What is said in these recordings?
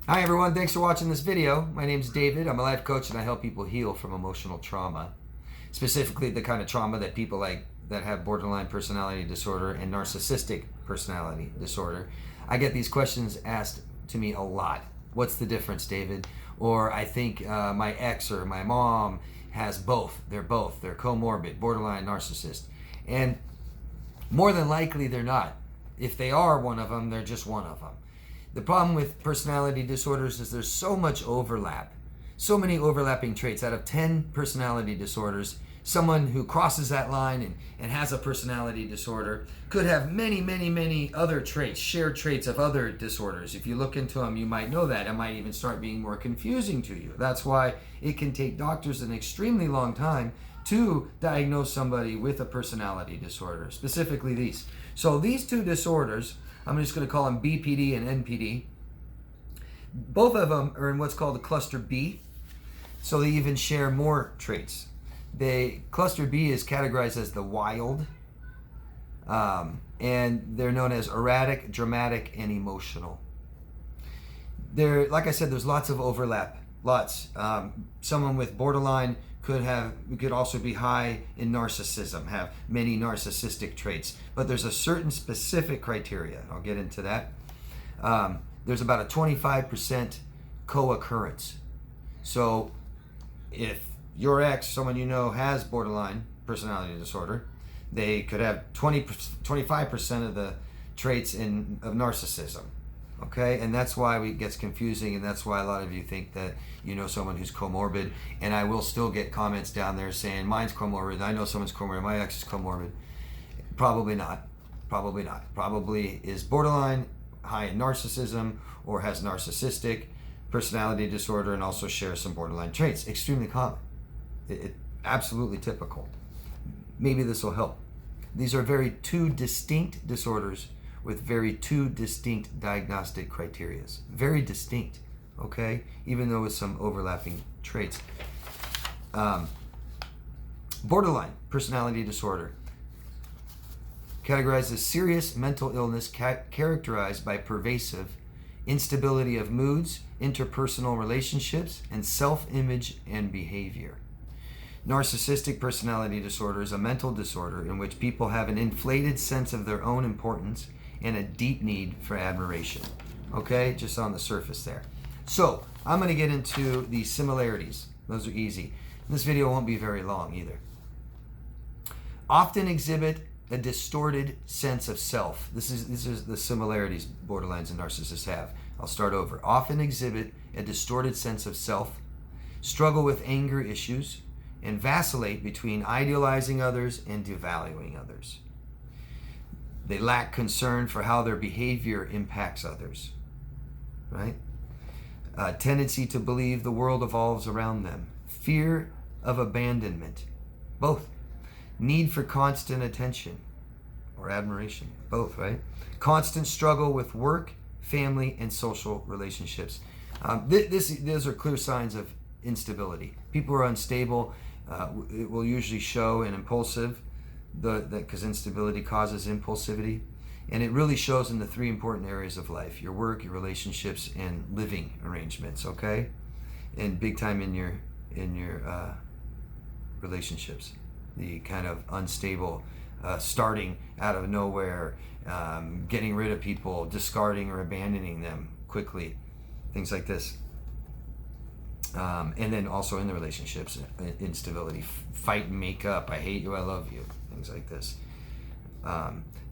Hi everyone, thanks for watching this video. My name's David. I'm a life coach and I help people heal from emotional trauma. Specifically the kind of trauma that people that have borderline personality disorder and narcissistic personality disorder. I get these questions asked to me a lot. What's the difference, David? Or I think my ex or my mom has both. They're comorbid, borderline narcissist. And more than likely they're not. If they are one of them, they're just one of them. The problem with personality disorders is there's so much overlap, so many overlapping traits. Out of 10 personality disorders, someone who crosses that line and has a personality disorder could have many other traits, shared traits of other disorders. If you look into them, you might know that. It might even start being more confusing to you. That's why it can take doctors an extremely long time to diagnose somebody with a personality disorder, specifically these. So these two disorders, I'm just going to call them BPD and NPD. Both of them are in what's called a cluster B, so they even share more traits. Cluster B is categorized as the wild, and they're known as erratic, dramatic, and emotional. Like I said, there's lots of overlap, lots. Someone with borderline could also be high in narcissism, have many narcissistic traits, but there's a certain specific criteria. I'll get into that. There's about a 25% co-occurrence. So if your ex, someone you know, has borderline personality disorder, they could have 25% of the traits of narcissism. Okay, and that's why it gets confusing, and that's why a lot of you think that you know someone who's comorbid. And I will still get comments down there saying mine's comorbid, I know someone's comorbid, my ex is comorbid. Probably not. Probably is borderline, high in narcissism, or has narcissistic personality disorder and also shares some borderline traits. Extremely common. It absolutely typical. Maybe this will help. These are two distinct disorders with two distinct diagnostic criteria. Very distinct, okay? Even though with some overlapping traits. Borderline personality disorder, categorized as serious mental illness characterized by pervasive instability of moods, interpersonal relationships, and self-image and behavior. Narcissistic personality disorder is a mental disorder in which people have an inflated sense of their own importance and a deep need for admiration. Okay, just on the surface there. So I'm going to get into the similarities. Those are easy. This video won't be very long either. Often exhibit a distorted sense of self. This is the similarities borderlines and narcissists have. I'll start over. Often exhibit a distorted sense of self, struggle with anger issues, and vacillate between idealizing others and devaluing others. They lack concern for how their behavior impacts others, right? A tendency to believe the world evolves around them. Fear of abandonment, both. Need for constant attention or admiration, both, right? Constant struggle with work, family, and social relationships. Those are clear signs of instability. People are unstable. It will usually show in impulsive, because instability causes impulsivity, and it really shows in the three important areas of life: your work, your relationships, and living arrangements. Okay, and big time in your relationships, the kind of unstable, starting out of nowhere, getting rid of people, discarding or abandoning them quickly, things like this. And then also in the relationships, instability, fight and make up, I hate you, I love you, things like this.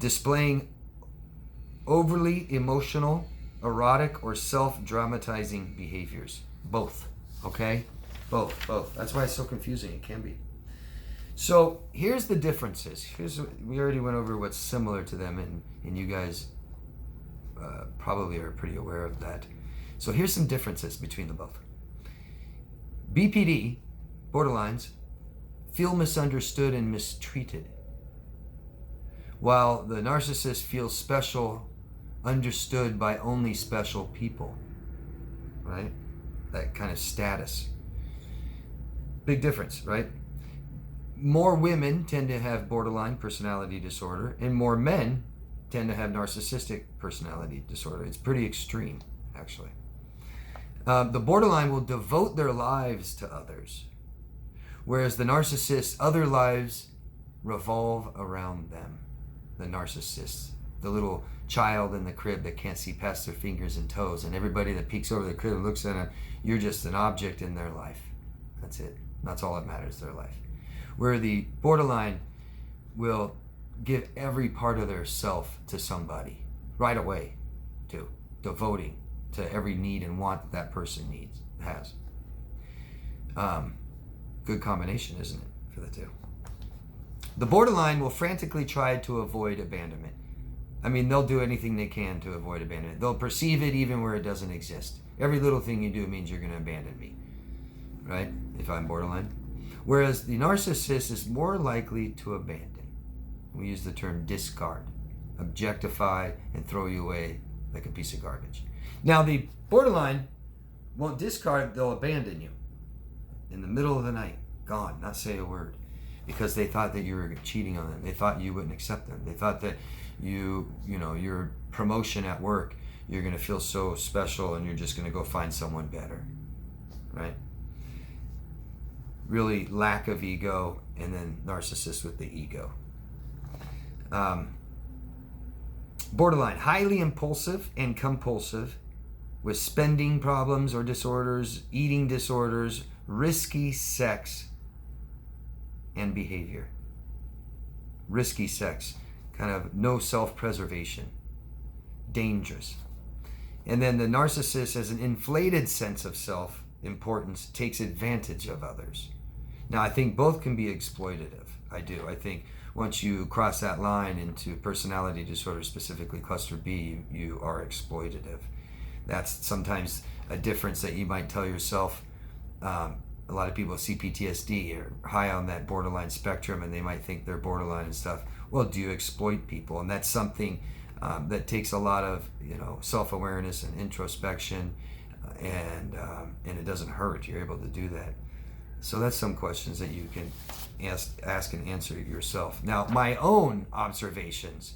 Displaying overly emotional, erotic, or self-dramatizing behaviors. Both, okay? Both. That's why it's so confusing, it can be. So here's the differences. We already went over what's similar to them, and you guys probably are pretty aware of that. So here's some differences between the both. BPD, borderlines, feel misunderstood and mistreated, while the narcissist feels special, understood by only special people, right? That kind of status. Big difference, right? More women tend to have borderline personality disorder, and more men tend to have narcissistic personality disorder. It's pretty extreme, actually. The borderline will devote their lives to others, whereas the narcissist, other lives revolve around them. The narcissist, the little child in the crib that can't see past their fingers and toes, and everybody that peeks over the crib and looks at them, you're just an object in their life. That's it. That's all that matters, their life. Where the borderline will give every part of their self to somebody right away, too, devoting to every need and want that person has. Good combination, isn't it, for the two? The borderline will frantically try to avoid abandonment. I mean, they'll do anything they can to avoid abandonment. They'll perceive it even where it doesn't exist. Every little thing you do means you're going to abandon me, right? If I'm borderline. Whereas the narcissist is more likely to abandon. We use the term discard, objectify, and throw you away like a piece of garbage. Now, the borderline won't discard, they'll abandon you in the middle of the night, gone, not say a word, because they thought that you were cheating on them. They thought you wouldn't accept them. They thought that your promotion at work, you're going to feel so special and you're just going to go find someone better, right? Really lack of ego, and then narcissist with the ego. Borderline, highly impulsive and compulsive with spending problems or disorders, eating disorders, risky sex and behavior. Risky sex, kind of no self-preservation, dangerous. And then the narcissist has an inflated sense of self-importance, takes advantage of others. Now, I think both can be exploitative. I do. I think once you cross that line into personality disorder, specifically cluster B, you are exploitative. That's sometimes a difference that you might tell yourself. A lot of people with CPTSD are high on that borderline spectrum, and they might think they're borderline and stuff. Well, do you exploit people? And that's something that takes a lot of self-awareness and introspection, and it doesn't hurt. You're able to do that. So that's some questions that you can ask and answer yourself. Now, my own observations,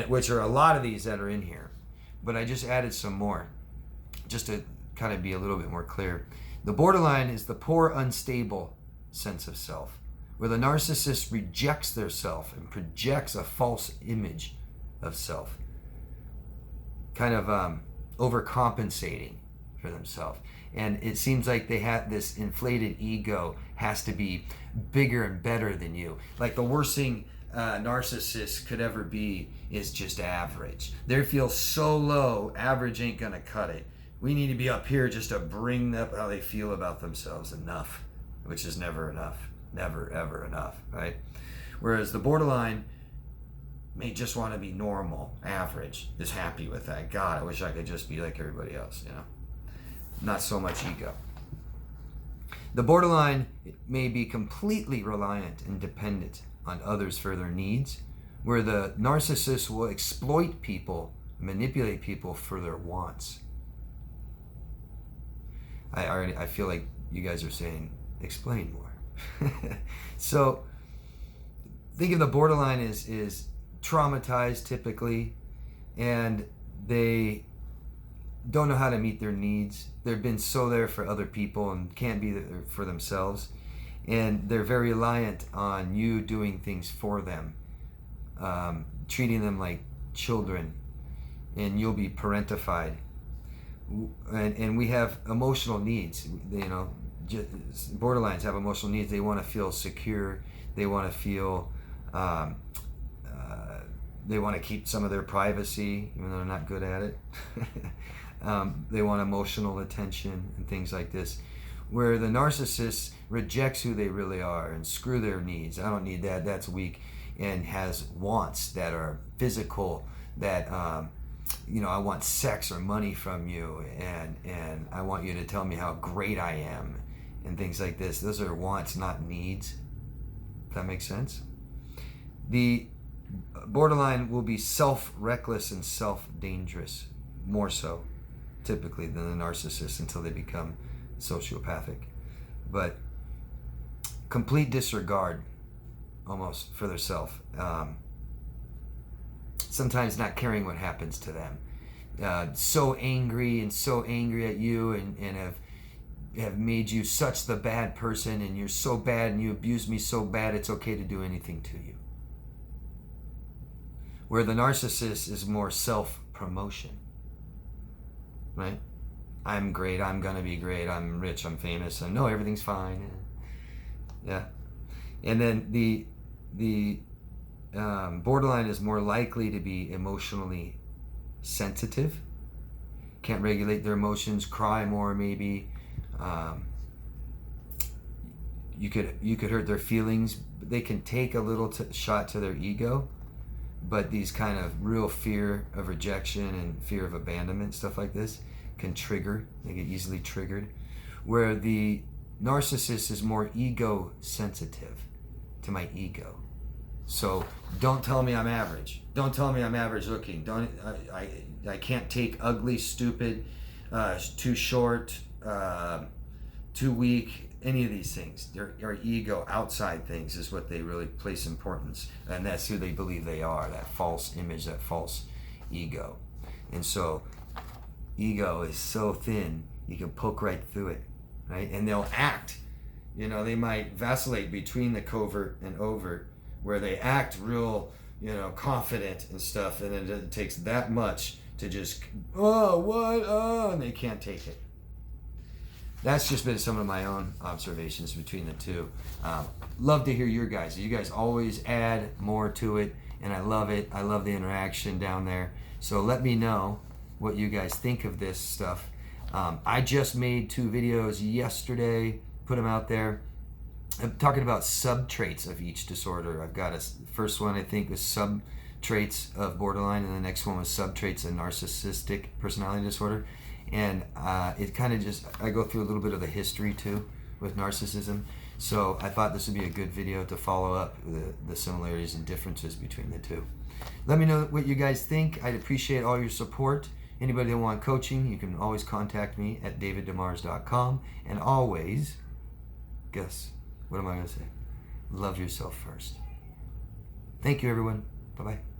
which are a lot of these that are in here, but I just added some more just to kind of be a little bit more clear. The borderline is the poor, unstable sense of self, where the narcissist rejects their self and projects a false image of self, kind of overcompensating for themselves. And it seems like they have this inflated ego, has to be bigger and better than you. Like the worst thing narcissist could ever be is just average. They feel so low, average ain't gonna cut it. We need to be up here just to bring up how they feel about themselves enough, which is never enough, never ever enough, right? Whereas the borderline may just want to be normal, average, is happy with that. God, I wish I could just be like everybody else, Not so much ego. The borderline may be completely reliant and dependent on others for their needs, where the narcissist will exploit people, manipulate people for their wants. I feel like you guys are saying, explain more. So think of the borderline is traumatized typically, and they don't know how to meet their needs. They've been so there for other people and can't be there for themselves. And they're very reliant on you doing things for them, treating them like children, and you'll be parentified. And we have emotional needs. Borderlines have emotional needs. They want to feel secure. They want to feel, they want to keep some of their privacy, even though they're not good at it. They want emotional attention and things like this, where the narcissist rejects who they really are and screw their needs. I don't need that, that's weak, and has wants that are physical, that I want sex or money from you, and I want you to tell me how great I am, and things like this. Those are wants, not needs. Does that make sense? The borderline will be self-reckless and self-dangerous, more so typically than the narcissist, until they become sociopathic. But complete disregard almost for their self. Sometimes not caring what happens to them. so angry at you, and have made you such the bad person, and you're so bad and you abuse me so bad it's okay to do anything to you. Where the narcissist is more self-promotion, right? I'm great, I'm gonna be great, I'm rich, I'm famous, and no, everything's fine. Yeah. And then the borderline is more likely to be emotionally sensitive, can't regulate their emotions, cry more maybe. You could hurt their feelings. They can take a little shot to their ego, but these kind of real fear of rejection and fear of abandonment, stuff like this, can trigger. They get easily triggered. Where the narcissist is more ego sensitive to my ego. So don't tell me I'm average. Don't tell me I'm average looking. I can't take ugly, stupid, too short, too weak. Any of these things, their ego, outside things, is what they really place importance, and that's who they believe they are. That false image, that false ego. And so ego is so thin you can poke right through it, right? And they'll act, they might vacillate between the covert and overt, where they act real, confident and stuff, and then it takes that much to just, and they can't take it. That's just been some of my own observations between the two. Love to hear your guys. You guys always add more to it, and I love it. I love the interaction down there. So let me know what you guys think of this stuff. I just made 2 videos yesterday, put them out there. I'm talking about sub-traits of each disorder. I've got first one, I think, was sub-traits of borderline, and the next one was sub-traits of narcissistic personality disorder. And it kind of I go through a little bit of the history too with narcissism. So I thought this would be a good video to follow up the similarities and differences between the two. Let me know what you guys think. I'd appreciate all your support. Anybody that wants coaching, you can always contact me at daviddemars.com. And always, guess, what am I going to say? Love yourself first. Thank you, everyone. Bye-bye.